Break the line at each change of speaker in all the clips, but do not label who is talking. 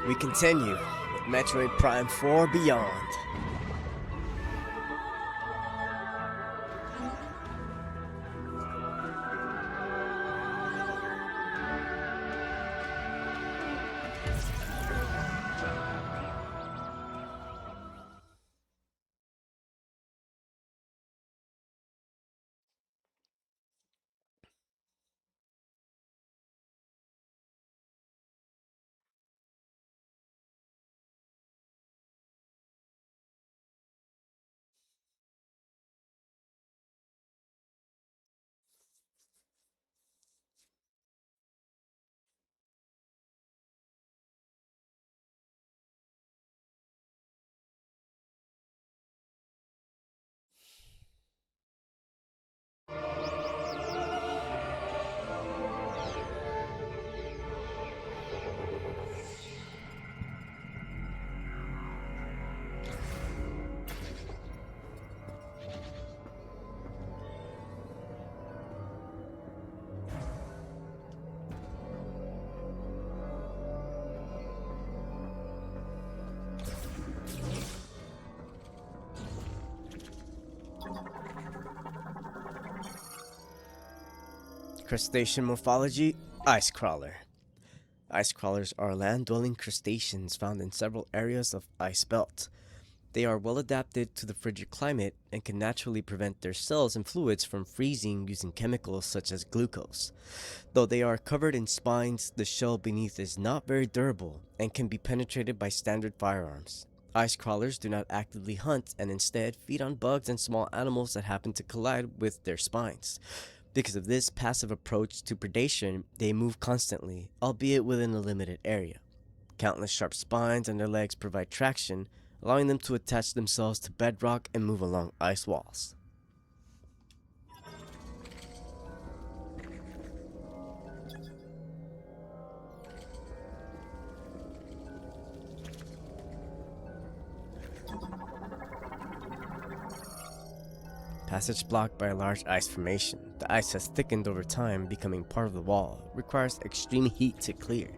We continue with Metroid Prime 4 Beyond. Crustacean morphology, ice crawler. Ice crawlers are land-dwelling crustaceans found in several areas of ice belt. They are well adapted to the frigid climate and can naturally prevent their cells and fluids from freezing using chemicals such as glucose. Though they are covered in spines, the shell beneath is not very durable and can be penetrated by standard firearms. Ice crawlers do not actively hunt and instead feed on bugs and small animals that happen to collide with their spines. Because of this passive approach to predation, they move constantly, albeit within a limited area. Countless sharp spines on their legs provide traction, allowing them to attach themselves to bedrock and move along ice walls. Passage blocked by a large ice formation. The ice has thickened over time, becoming part of the wall. It requires extreme heat to clear.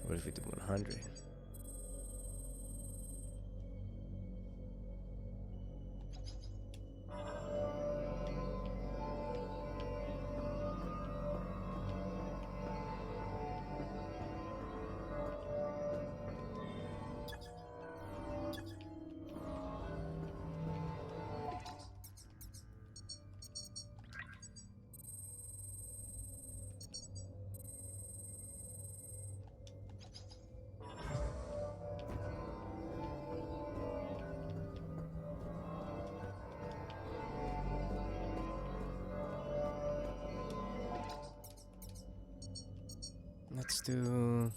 What if we do 100? Let's do...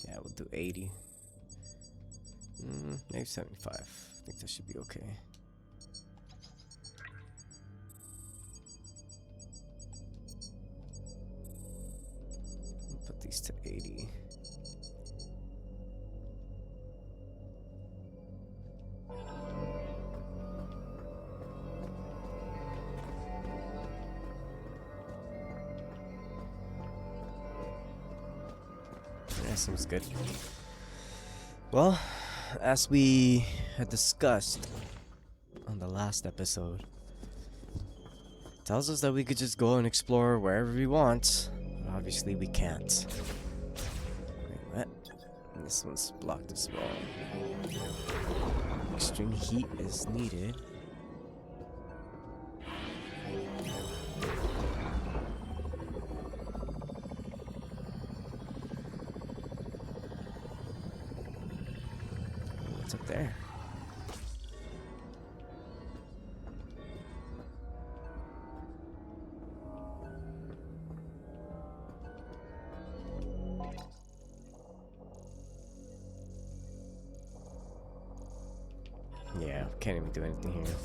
Yeah, we'll do 80. Maybe 75. I think that should be okay. Put these to 80. That seems good. Well, as we had discussed on the last episode, it tells us that we could just go and explore wherever we want. But obviously we can't. Wait, what? And this one's blocked as well. Extreme heat is needed. What's up there? Yeah, can't even do anything here.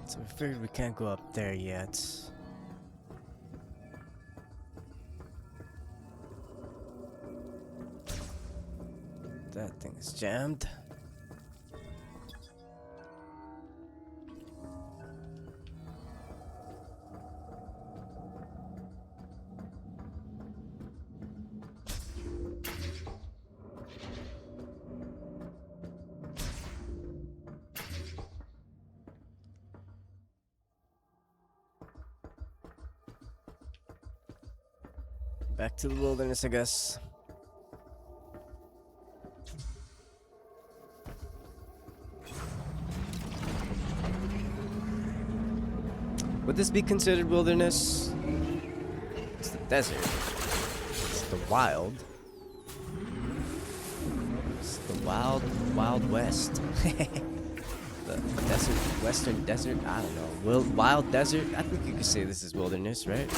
So we figured we can't go up there yet. That thing is jammed. Back to the wilderness, I guess. Would this be considered wilderness? It's the desert. It's the wild. It's the wild west. The desert, western desert, I don't know. Wild desert? I think you could say this is wilderness, right?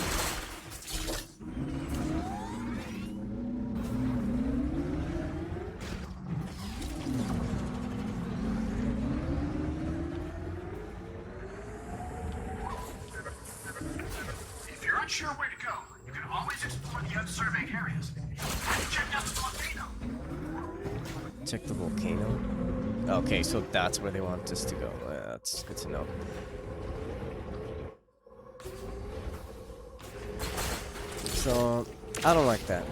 Sure where to go. You can always explore the unsurveyed areas. Check out the volcano.
Check the volcano. Okay, so that's where they want us to go. That's good to know. So, I don't like that.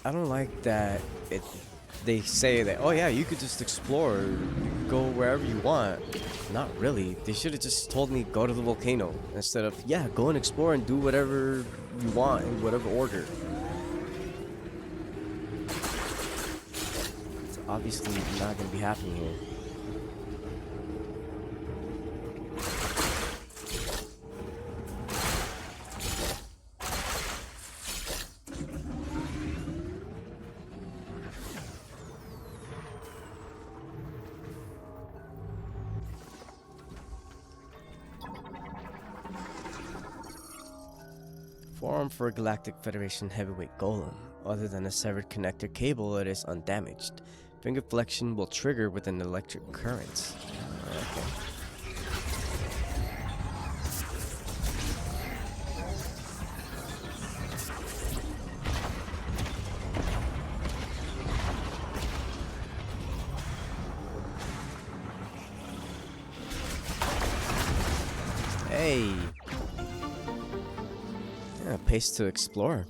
I don't like that it they say that, oh yeah, you could just explore, go wherever you want. Not really. They should have just told me go to the volcano instead of, yeah, go and explore and do whatever you want in whatever order. It's obviously not going to be happening here. Forum for a Galactic Federation heavyweight golem. Other than a severed connector cable, it is undamaged. Finger flexion will trigger with an electric current. Okay. Hey! Yeah, pace to explore.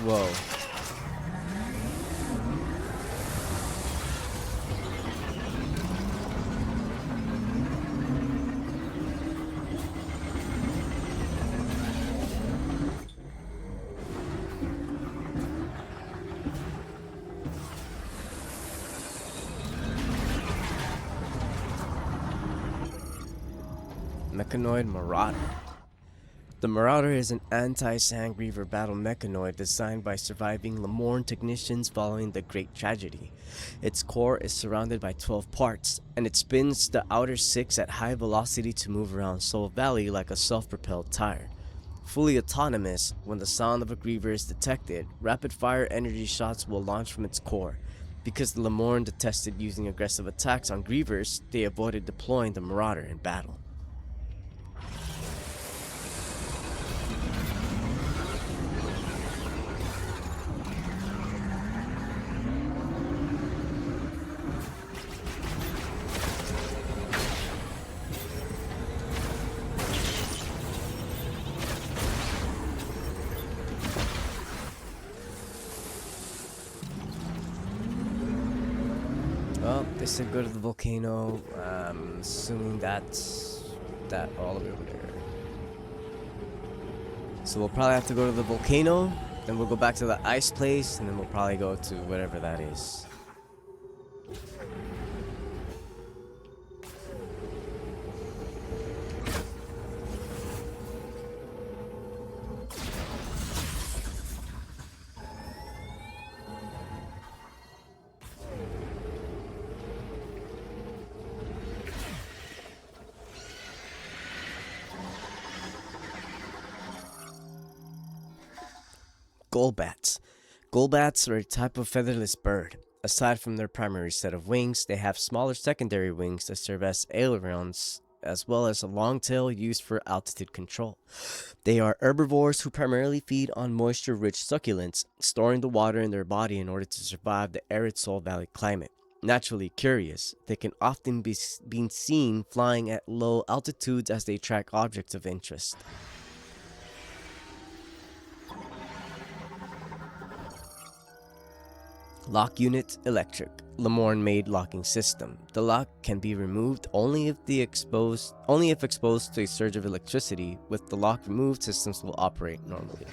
Whoa. Mechanoid Marauder. The Marauder is an anti-Sandgriever battle mechanoid designed by surviving Lemorn technicians following the Great Tragedy. Its core is surrounded by 12 parts, and it spins the outer 6 at high velocity to move around Soul Valley like a self-propelled tire. Fully autonomous, when the sound of a Griever is detected, rapid-fire energy shots will launch from its core. Because the Lemorn detested using aggressive attacks on Grievers, they avoided deploying the Marauder in battle. Well, they said go to the volcano. I'm assuming that's that all the way over there. So we'll probably have to go to the volcano, then we'll go back to the ice place, and then we'll probably go to whatever that is. Golbats. Golbats are a type of featherless bird. Aside from their primary set of wings, they have smaller secondary wings that serve as ailerons, as well as a long tail used for altitude control. They are herbivores who primarily feed on moisture-rich succulents, storing the water in their body in order to survive the arid Soul Valley climate. Naturally curious, they can often be seen flying at low altitudes as they track objects of interest. Lock unit electric. Lemorn made locking system. The lock can be removed only if exposed to a surge of electricity. With the lock removed, systems will operate normally.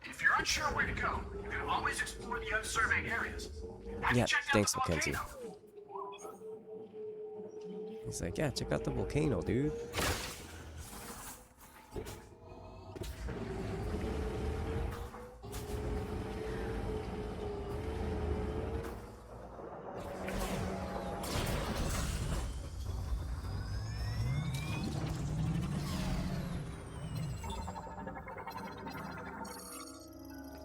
If you're unsure where to go, you can always explore the unsurveyed areas. Have
Yeah,
you checked out
thanks,
the
Mackenzie.
volcano?
He's like, yeah, check out the volcano, dude.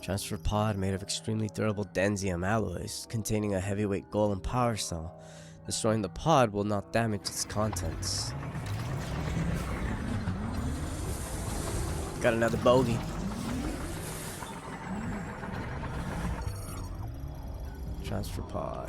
Transfer pod made of extremely durable densium alloys containing a heavyweight golem power cell. Destroying the pod will not damage its contents. Got another bogey. Transfer pod.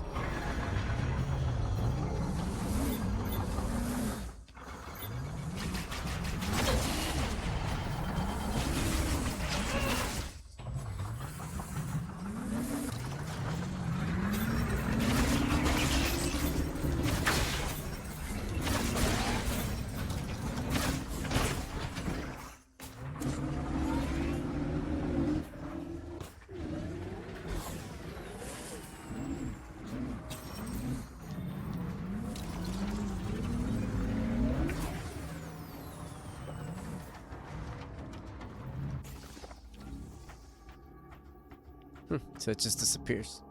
So it just disappears.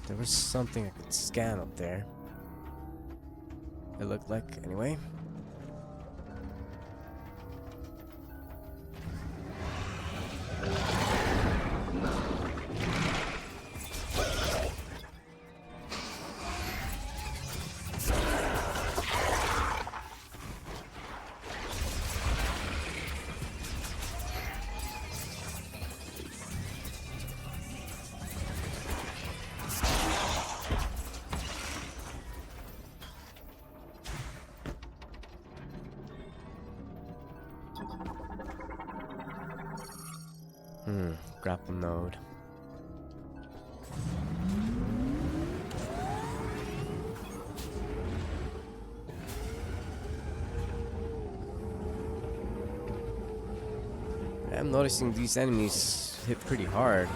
There was something I could scan up there. It looked like, anyway. Grapple node. I'm noticing these enemies hit pretty hard.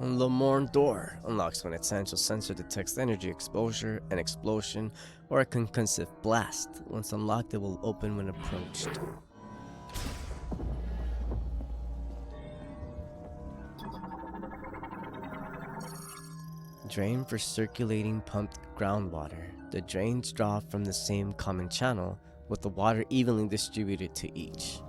The Morn door unlocks when its essential sensor detects energy exposure, an explosion, or a concussive blast. Once unlocked, it will open when approached. Drain for circulating pumped groundwater. The drains draw from the same common channel, with the water evenly distributed to each.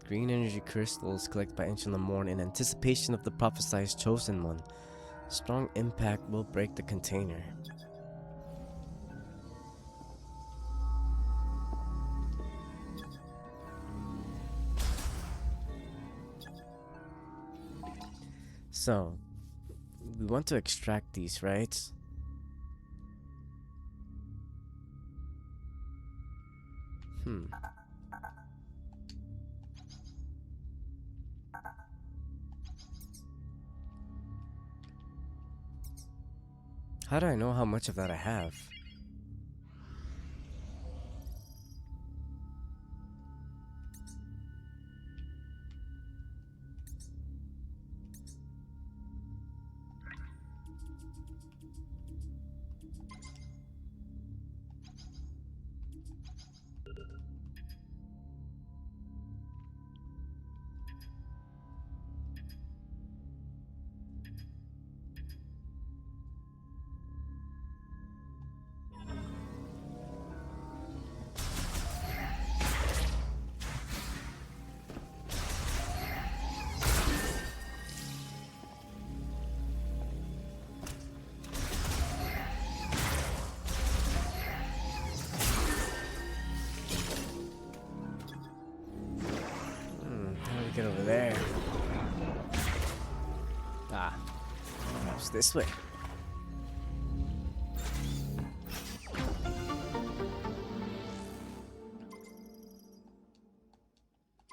Green energy crystals collected by Ancient Lamorne in anticipation of the prophesied chosen one. Strong impact will break the container. So, we want to extract these, right? How do I know how much of that I have? It's this way.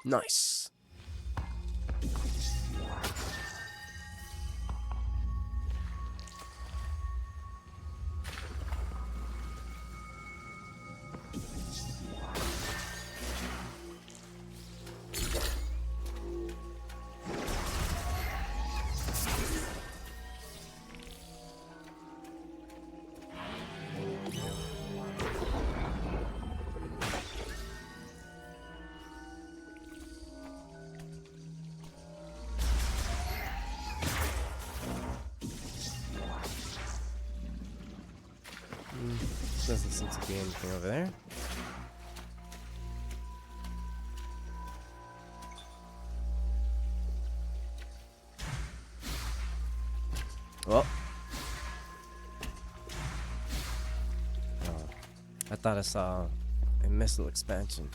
Nice. Doesn't seem to be anything over there. Well. Oh, I thought I saw a missile expansion.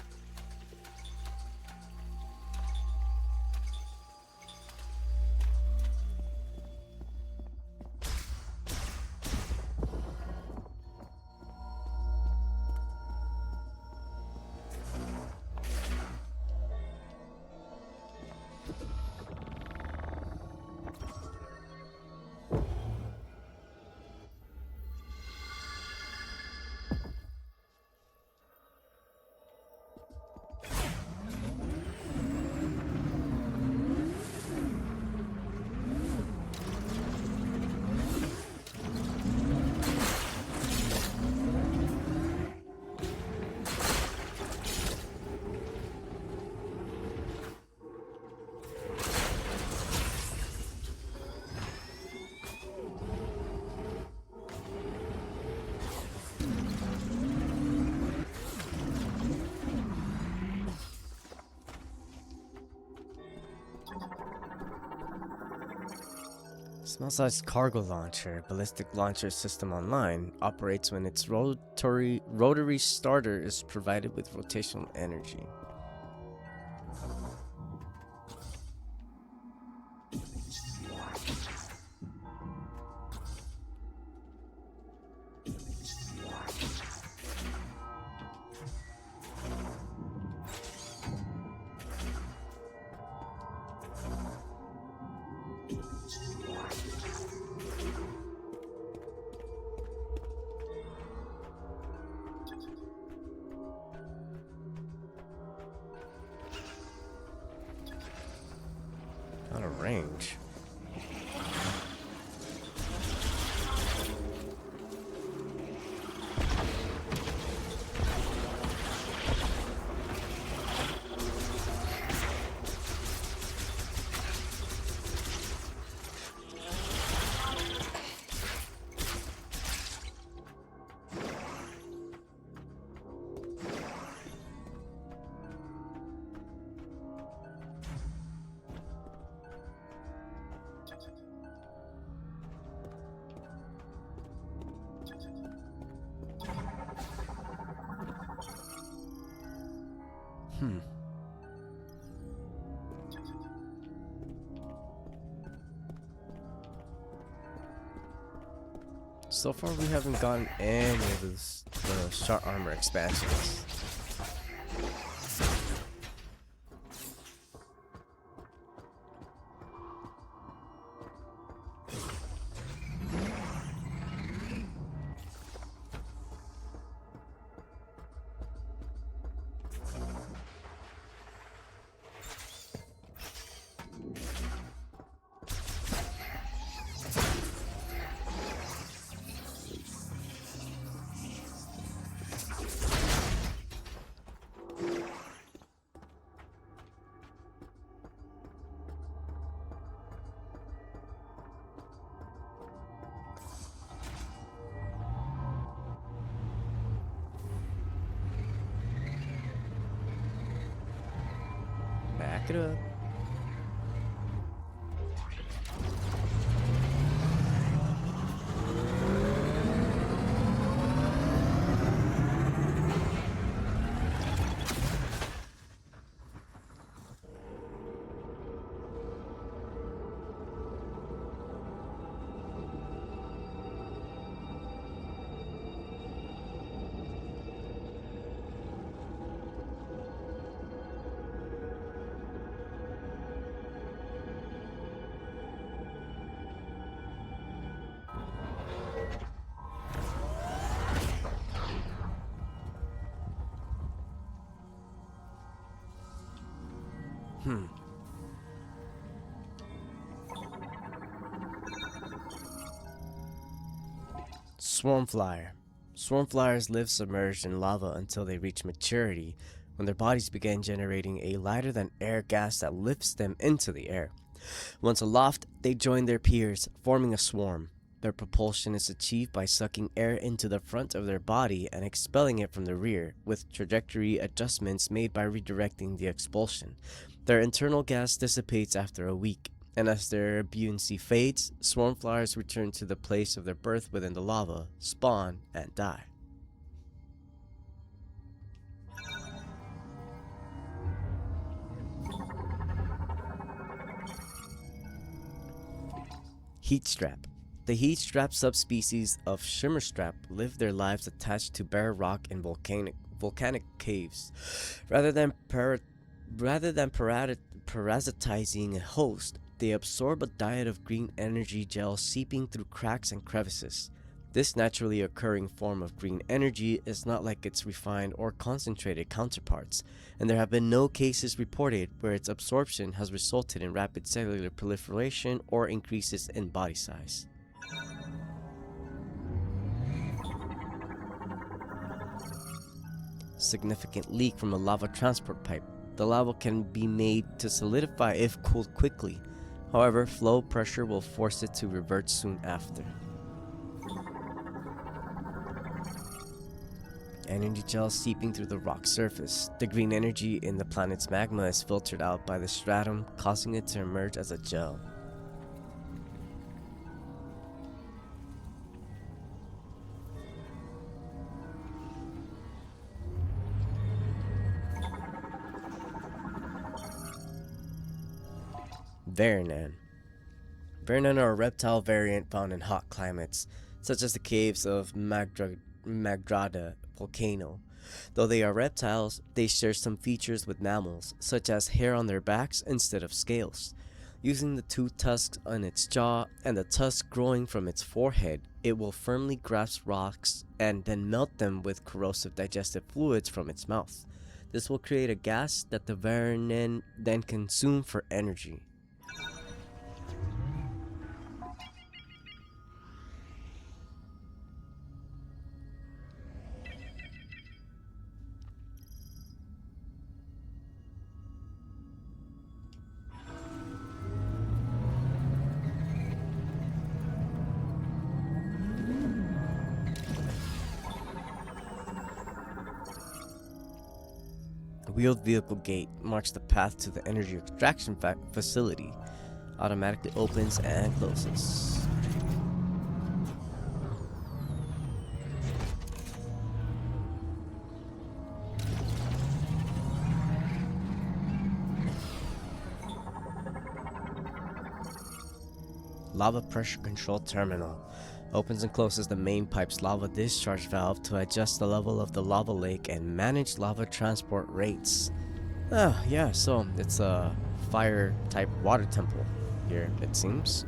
Small-sized cargo launcher, ballistic launcher system online, operates when its rotary starter is provided with rotational energy. Out of range. So far, we haven't gotten any of the short armor expansions. Back it up. Hmm. Swarm flyer. Swarm flyers live submerged in lava until they reach maturity, when their bodies begin generating a lighter than air gas that lifts them into the air. Once aloft, they join their peers, forming a swarm. Their propulsion is achieved by sucking air into the front of their body and expelling it from the rear, with trajectory adjustments made by redirecting the expulsion. Their internal gas dissipates after a week, and as their buoyancy fades, swarm flyers return to the place of their birth within the lava, spawn, and die. Heat strap. The heat strap subspecies of shimmerstrap live their lives attached to bare rock in volcanic caves. Rather than parasitizing a host, they absorb a diet of green energy gel seeping through cracks and crevices. This naturally occurring form of green energy is not like its refined or concentrated counterparts, and there have been no cases reported where its absorption has resulted in rapid cellular proliferation or increases in body size. Significant leak from a lava transport pipe. The lava can be made to solidify if cooled quickly. However, flow pressure will force it to revert soon after. Energy gel seeping through the rock surface. The green energy in the planet's magma is filtered out by the stratum, causing it to emerge as a gel. Varinan. Varinan are a reptile variant found in hot climates, such as the caves of Magdrada volcano. Though they are reptiles, they share some features with mammals, such as hair on their backs instead of scales. Using the two tusks on its jaw and the tusk growing from its forehead, it will firmly grasp rocks and then melt them with corrosive digestive fluids from its mouth. This will create a gas that the Varinan then consume for energy. A wheeled vehicle gate marks the path to the energy extraction facility. Automatically opens and closes. Lava pressure control terminal. Opens and closes the main pipe's lava discharge valve to adjust the level of the lava lake and manage lava transport rates. Oh, yeah, so it's a fire type water temple here, it seems.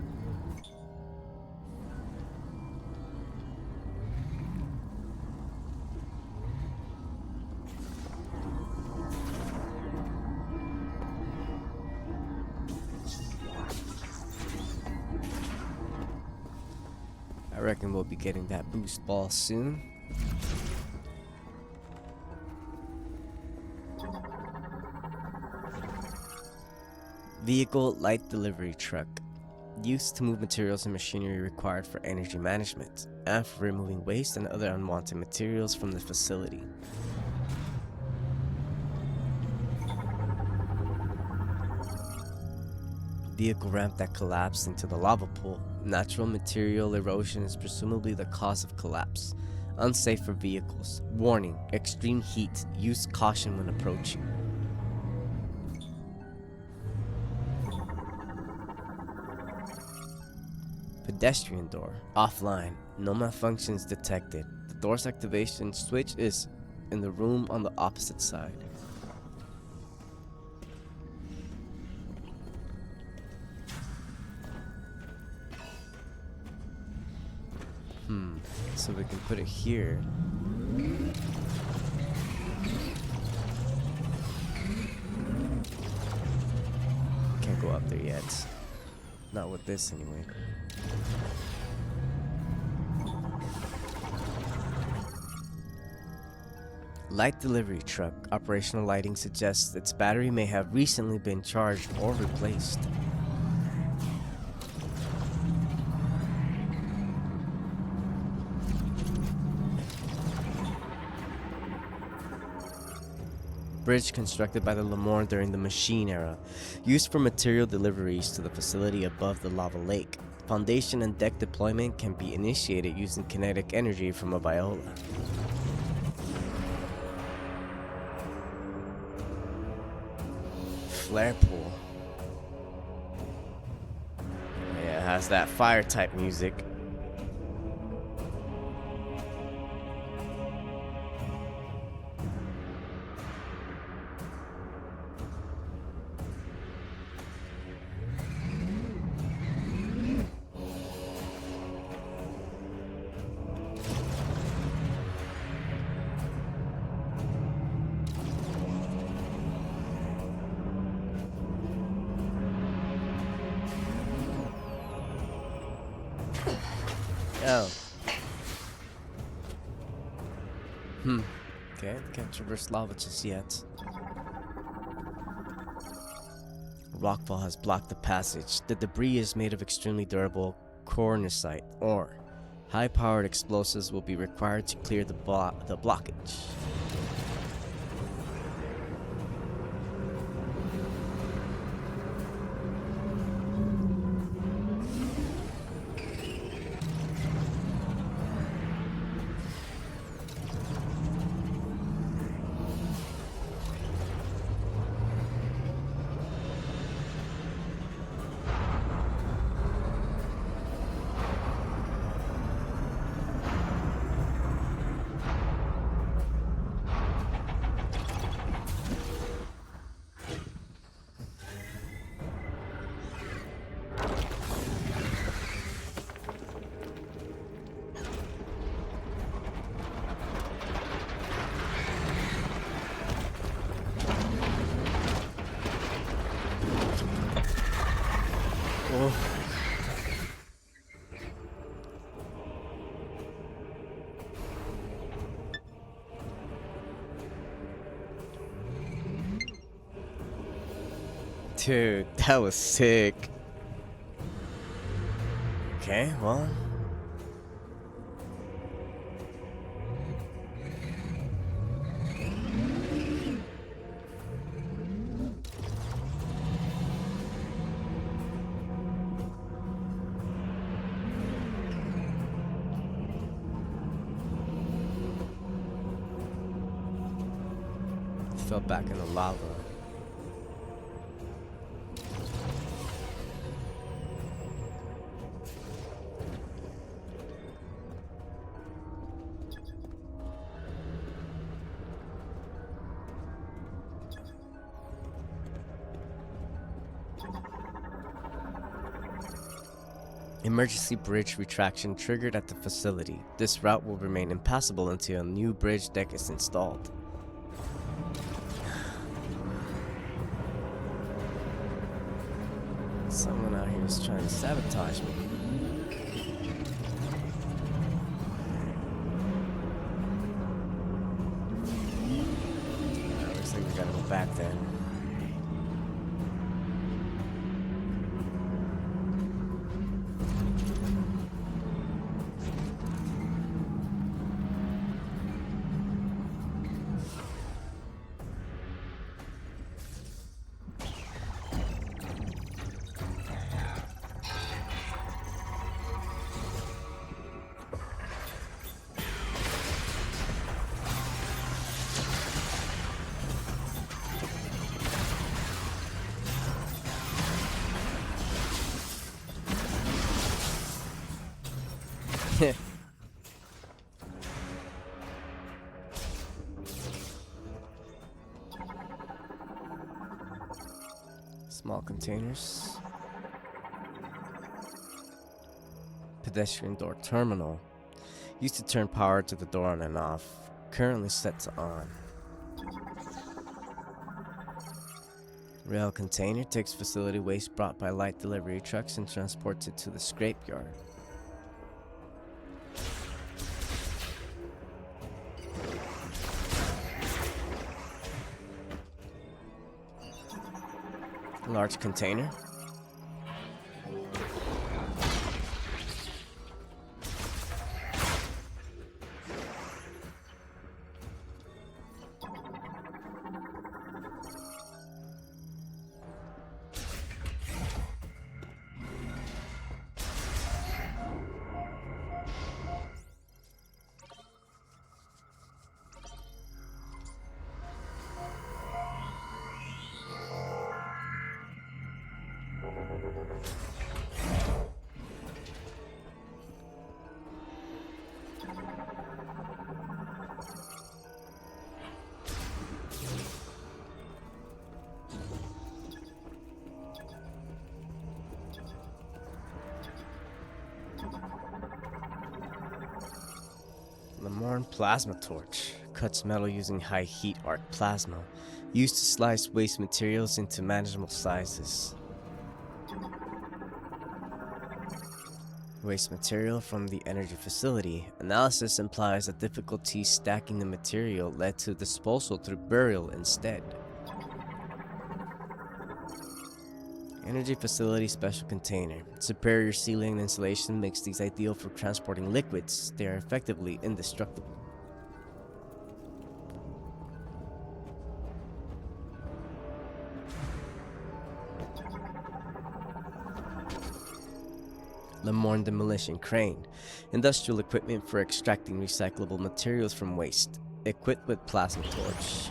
I reckon we'll be getting that boost ball soon. Vehicle light delivery truck. Used to move materials and machinery required for energy management, and for removing waste and other unwanted materials from the facility. Vehicle ramp that collapsed into the lava pool. Natural material erosion is presumably the cause of collapse. Unsafe for vehicles. Warning, extreme heat. Use caution when approaching. Pedestrian door. Offline. No malfunctions detected. The door's activation switch is in the room on the opposite side. So we can put it here. yet. Not with this, anyway. Light delivery truck. Operational lighting suggests its battery may have recently been charged or replaced. Bridge constructed by the Lemoyne during the Machine Era, used for material deliveries to the facility above the lava lake. Foundation and deck deployment can be initiated using kinetic energy from a viola. Flare pool. Yeah, it has that fire type music. Oh. Okay, can't traverse lava just yet. Rockfall has blocked the passage. The debris is made of extremely durable cornicite ore. High-powered explosives will be required to clear the blockage. Oh. Dude, that was sick. Okay, well. Fell back in the lava. Emergency bridge retraction triggered at the facility. This route will remain impassable until a new bridge deck is installed. Someone out here is trying to sabotage me. Looks like we gotta go back then. Small containers. Pedestrian door terminal. Used to turn power to the door on and off. Currently set to on. Rail container takes facility waste brought by light delivery trucks and transports it to the scrapyard. Large container. Lamorne plasma torch cuts metal using high heat arc plasma, used to slice waste materials into manageable sizes. Waste material from the energy facility. Analysis implies that difficulty stacking the material led to disposal through burial instead. Energy facility special container. Superior sealing and insulation makes these ideal for transporting liquids. They are effectively indestructible. Lamorne demolition crane. Industrial equipment for extracting recyclable materials from waste. Equipped with plasma torch.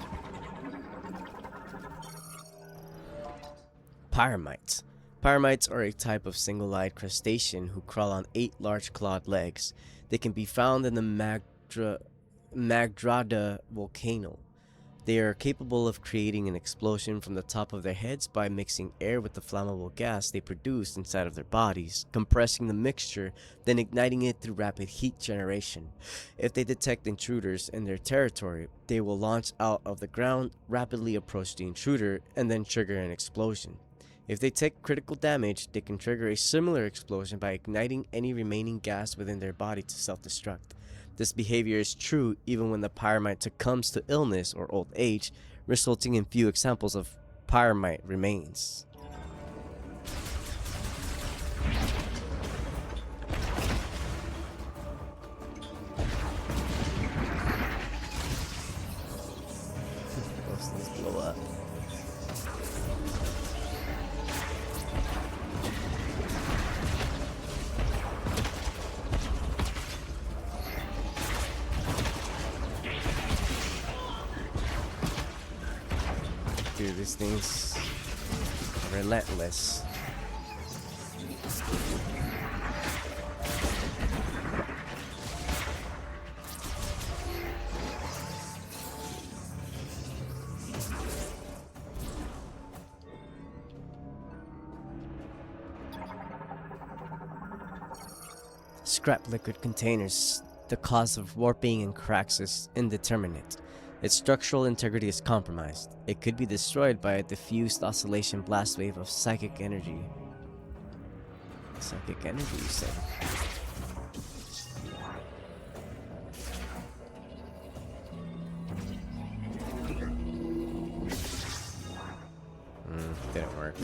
Pyramites. Pyramites are a type of single-eyed crustacean who crawl on 8 large clawed legs. They can be found in the Magdrada volcano. They are capable of creating an explosion from the top of their heads by mixing air with the flammable gas they produce inside of their bodies, compressing the mixture, then igniting it through rapid heat generation. If they detect intruders in their territory, they will launch out of the ground, rapidly approach the intruder, and then trigger an explosion. If they take critical damage, they can trigger a similar explosion by igniting any remaining gas within their body to self-destruct. This behavior is true even when the pyramite succumbs to illness or old age, resulting in few examples of pyramite remains. Those things blow up. Dude, this thing's relentless. Scrap liquid containers. The cause of warping and cracks is indeterminate. Its structural integrity is compromised. It could be destroyed by a diffused oscillation blast wave of psychic energy. Psychic energy, you said? Didn't work.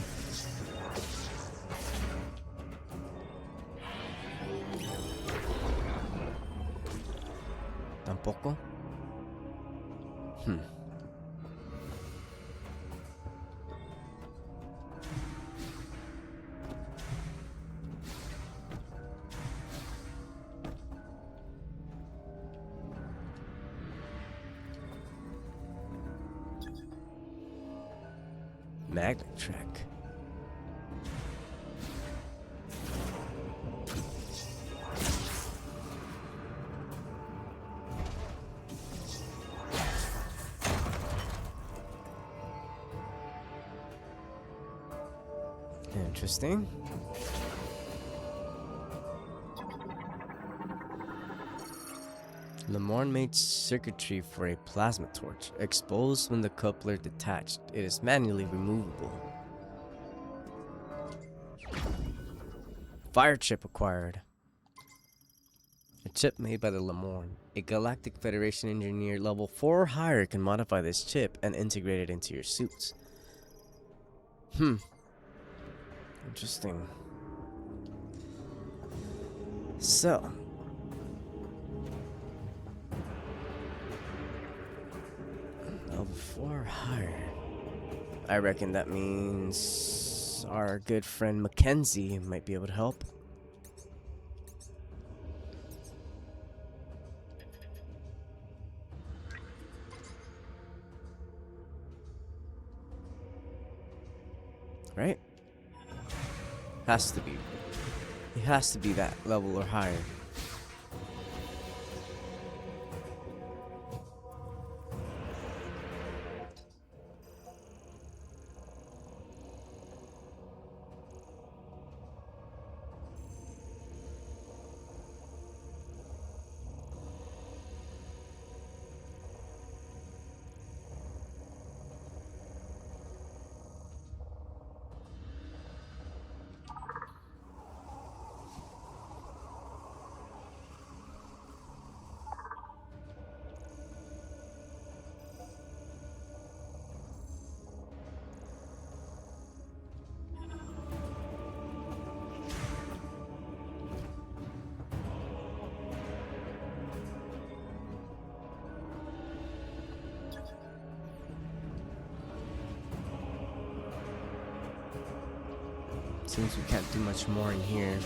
Tampoco? Magnet track. Interesting. Lemoine made circuitry for a plasma torch. Exposed when the coupler detached. It is manually removable. Fire chip acquired. A chip made by the Lemoine. A Galactic Federation engineer level 4 or higher can modify this chip and integrate it into your suits. Interesting. So, level 4 or higher. I reckon that means our good friend Mackenzie might be able to help. Right? Has to be. It has to be that level or higher. Seems we can't do much more in here.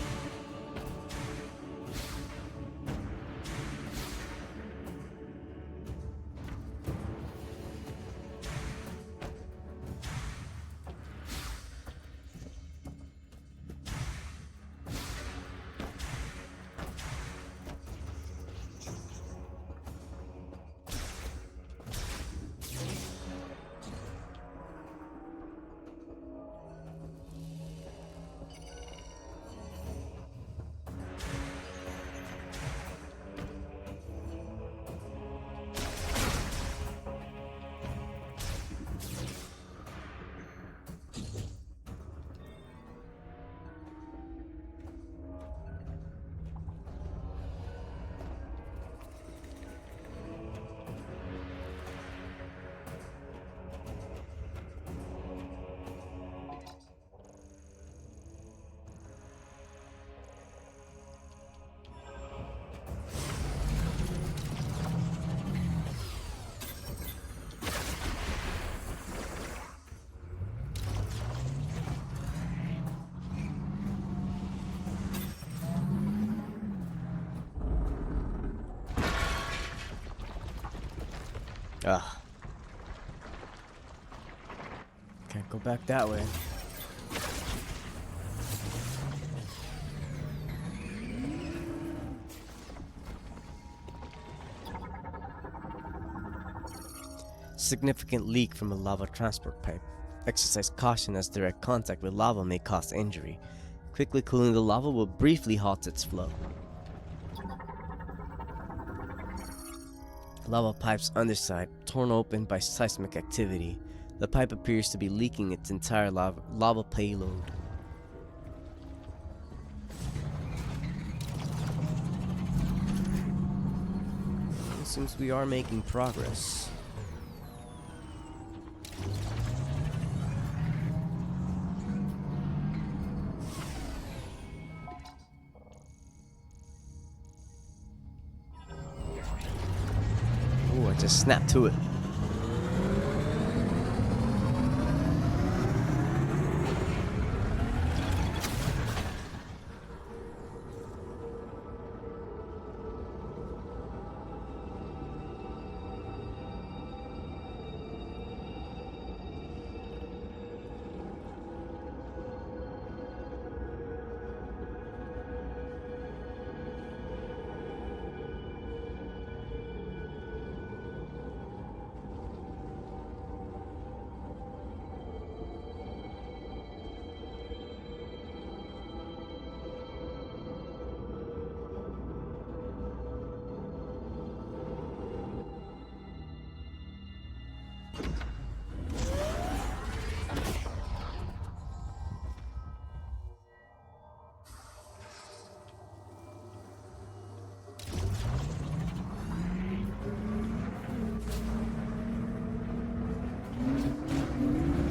Ugh. Can't go back that way. Significant leak from a lava transport pipe. Exercise caution as direct contact with lava may cause injury. Quickly cooling the lava will briefly halt its flow. Lava pipe's underside torn open by seismic activity. The pipe appears to be leaking its entire lava payload. It seems we are making progress. Ooh, I just snapped to it.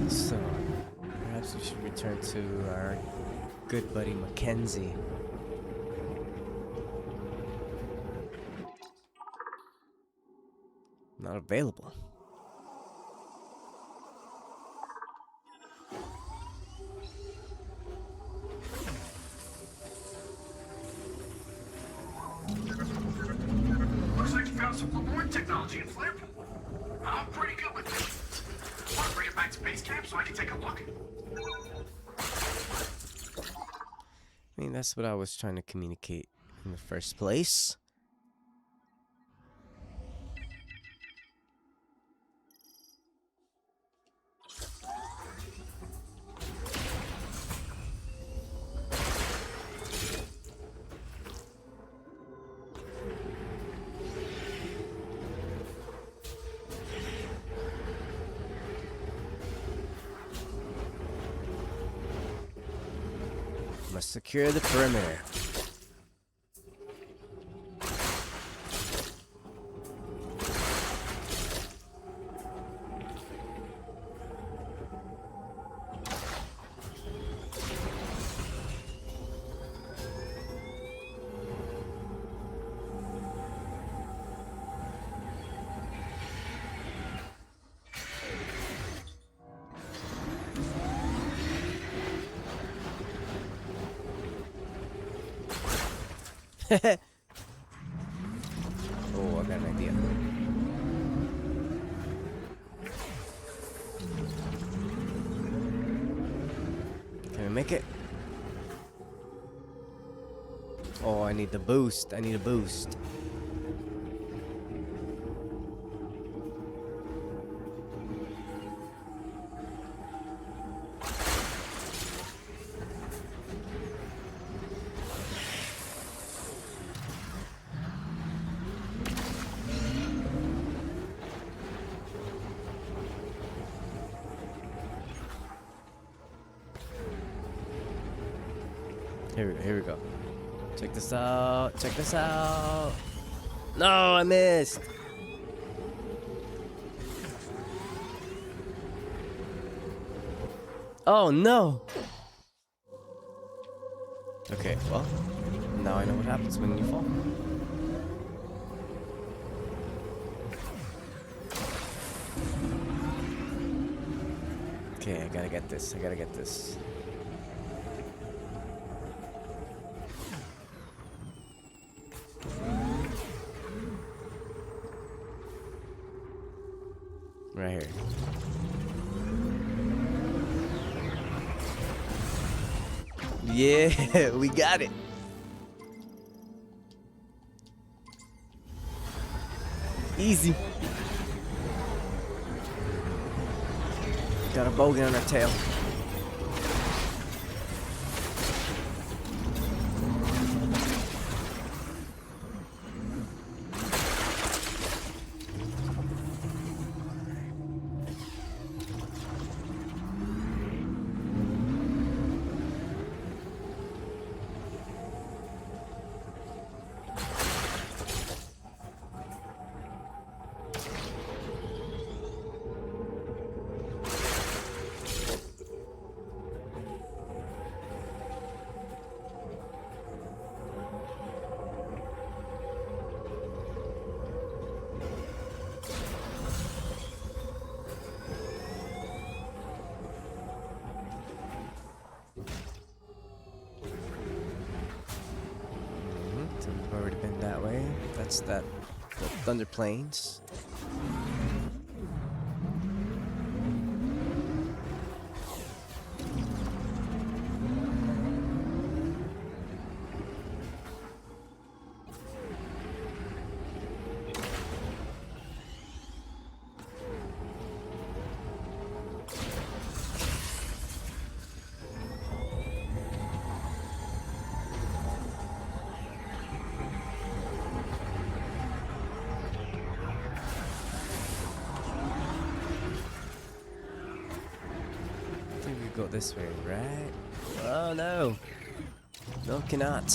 So, perhaps we should return to our good buddy Mackenzie. Not available.
Looks like you found some reward technology in flare pool. I'm pretty good with it. Want to bring it back to base camp so I can take a look?
I mean, that's what I was trying to communicate in the first place. Must secure the perimeter. Oh, I got an idea. Can we make it? Oh, I need the boost. I need a boost. Here we go. Check this out. Check this out. No, I missed. Oh no. Okay, well, now I know what happens when you fall. Okay, I gotta get this. I gotta get this. Right here. Yeah, we got it. Easy. Got a bogey on our tail. We've already been that way. That's the Thunder Plains. go this way, right? Oh no! No, cannot.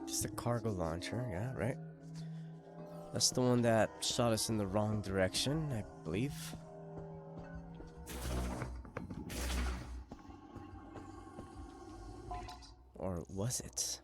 Just a cargo launcher, yeah, right? That's the one that shot us in the wrong direction, I believe. Or was it?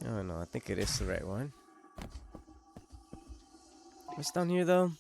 Oh no, I think it is the right one. What's down here though?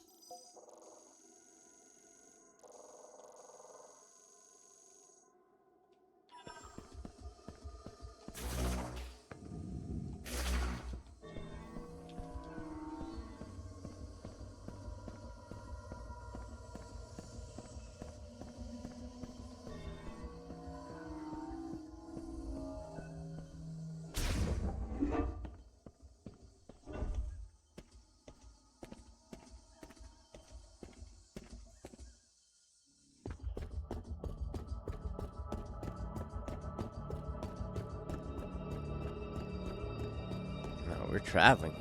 No, we're traveling.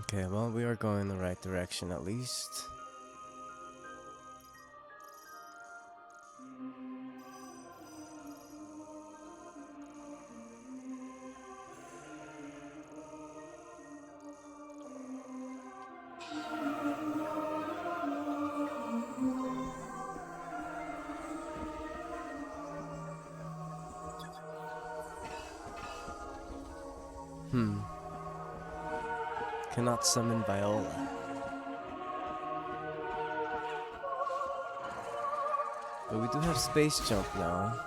Okay, well, we are going in the right direction at least. Cannot summon Viola. But we do have space jump now.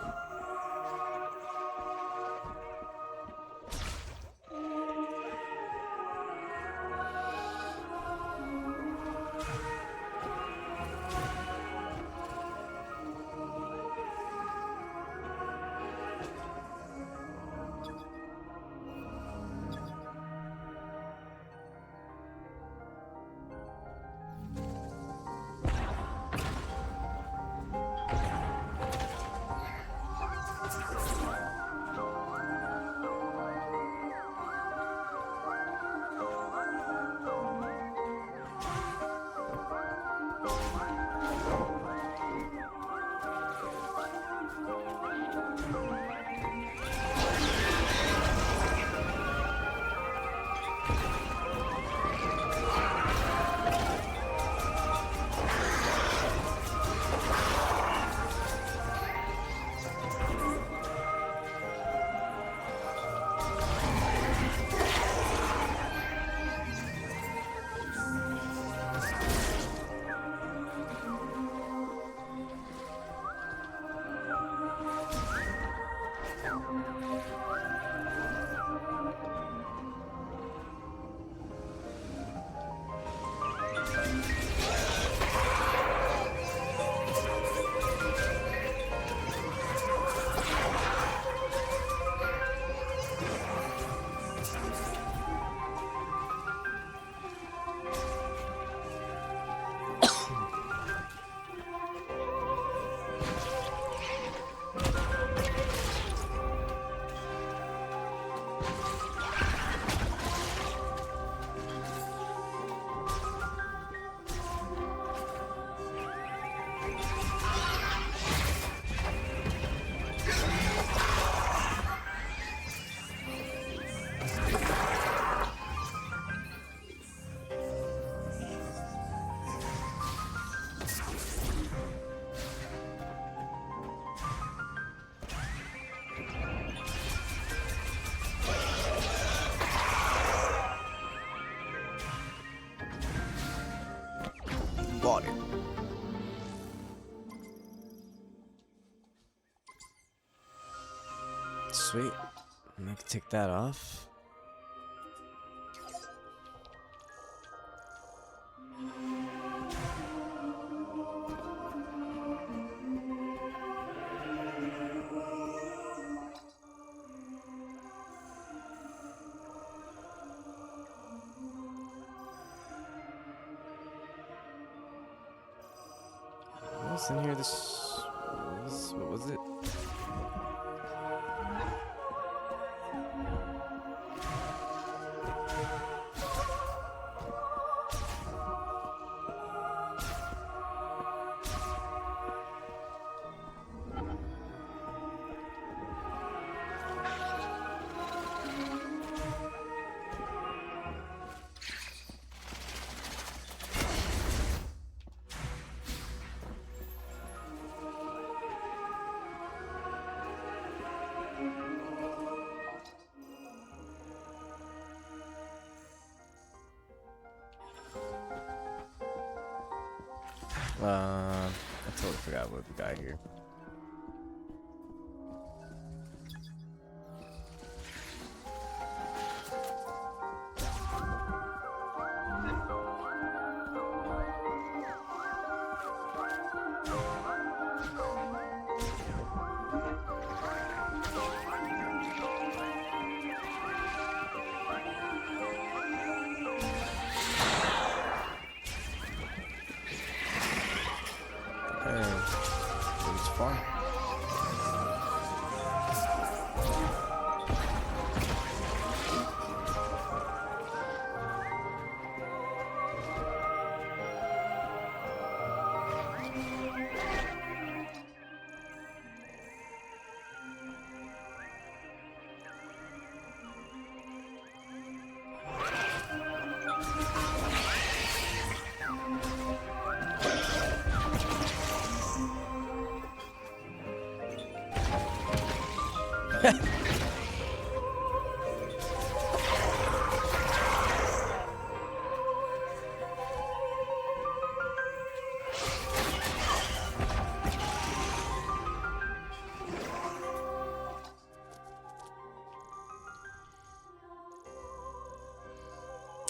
Bought it. Sweet. I can take that off. What's in here? What was it? I totally forgot what we got here. It's fun.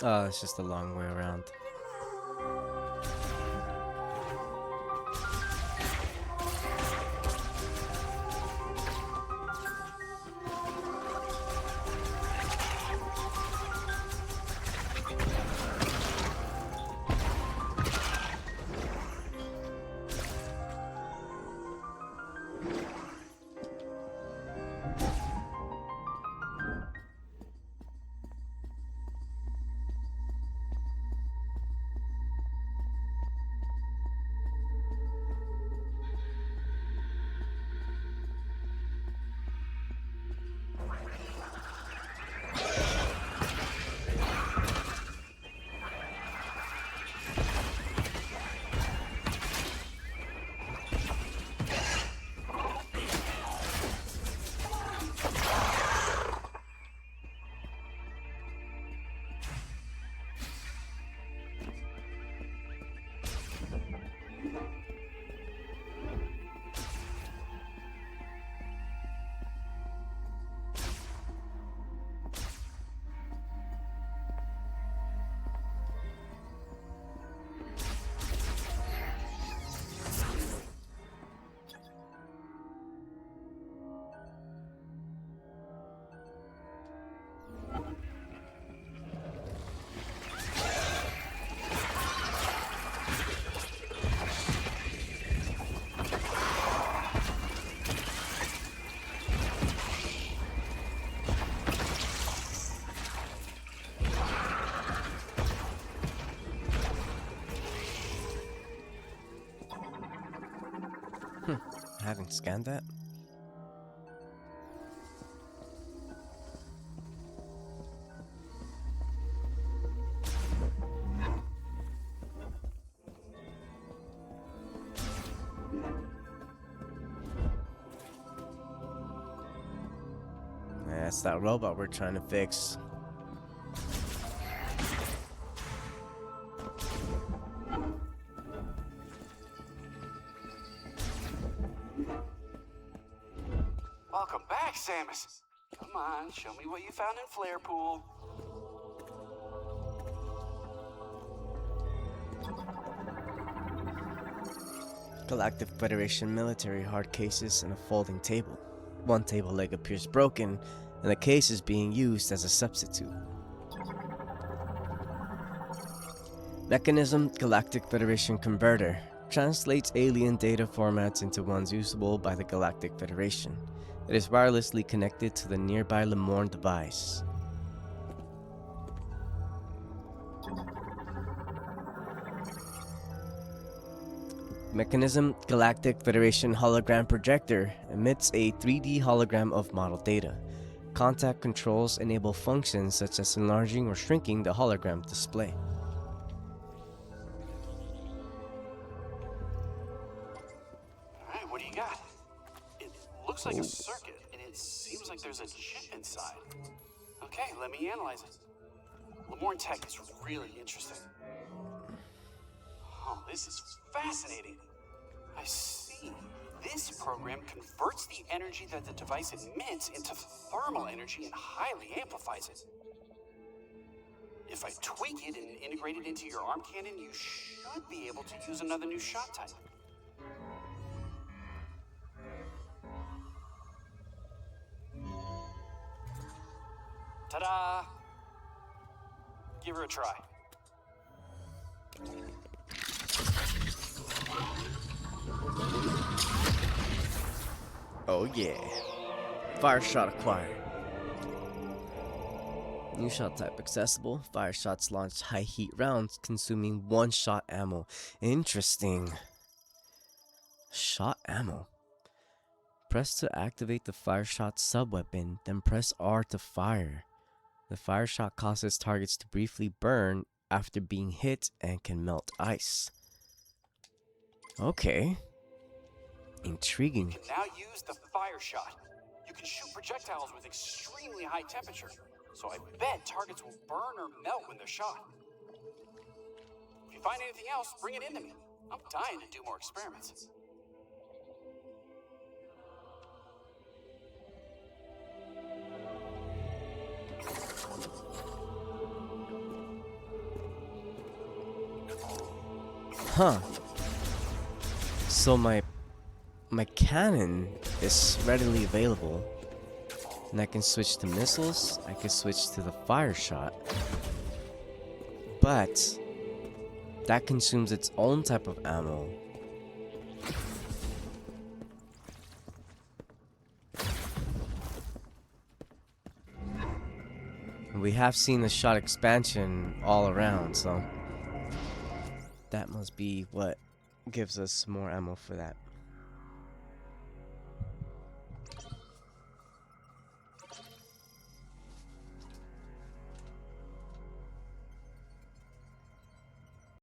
Oh, it's just a long way around. I haven't scanned that. That's that robot we're trying to fix.
Welcome back, Samus. Come on, show me what you found in Flare Pool.
Galactic Federation military hard cases and a folding table. One table leg appears broken, and the case is being used as a substitute. Mechanism Galactic Federation Converter translates alien data formats into ones usable by the Galactic Federation. It is wirelessly connected to the nearby Lemorne device. Mechanism Galactic Federation Hologram Projector emits a 3D hologram of model data. Contact controls enable functions such as enlarging or shrinking the hologram display.
Alright, what do you got? It looks like a circuit, and it seems like there's a chip inside. Okay, let me analyze it. Lemorne tech is really interesting. Oh, this is fascinating. I see. This program converts the energy that the device emits into thermal energy and highly amplifies it. If I tweak it and integrate it into your arm cannon, you should be able to use another new shot type. Ta-da! Give her a try.
Oh yeah. Fire shot acquired. New shot type accessible. Fire shots launch high heat rounds consuming 1 shot ammo. Interesting. Shot ammo. Press to activate the fire shot sub-weapon, then press R to fire. The fire shot causes targets to briefly burn after being hit and can melt ice. Okay. Intriguing.
You can now use the fire shot. You can shoot projectiles with extremely high temperature, so I bet targets will burn or melt when they're shot. If you find anything else, bring it into me. I'm dying to do more experiments.
Huh. So my cannon is readily available. And I can switch to missiles, I can switch to the fire shot. But that consumes its own type of ammo. We have seen the shot expansion all around, so that must be what gives us more ammo for that.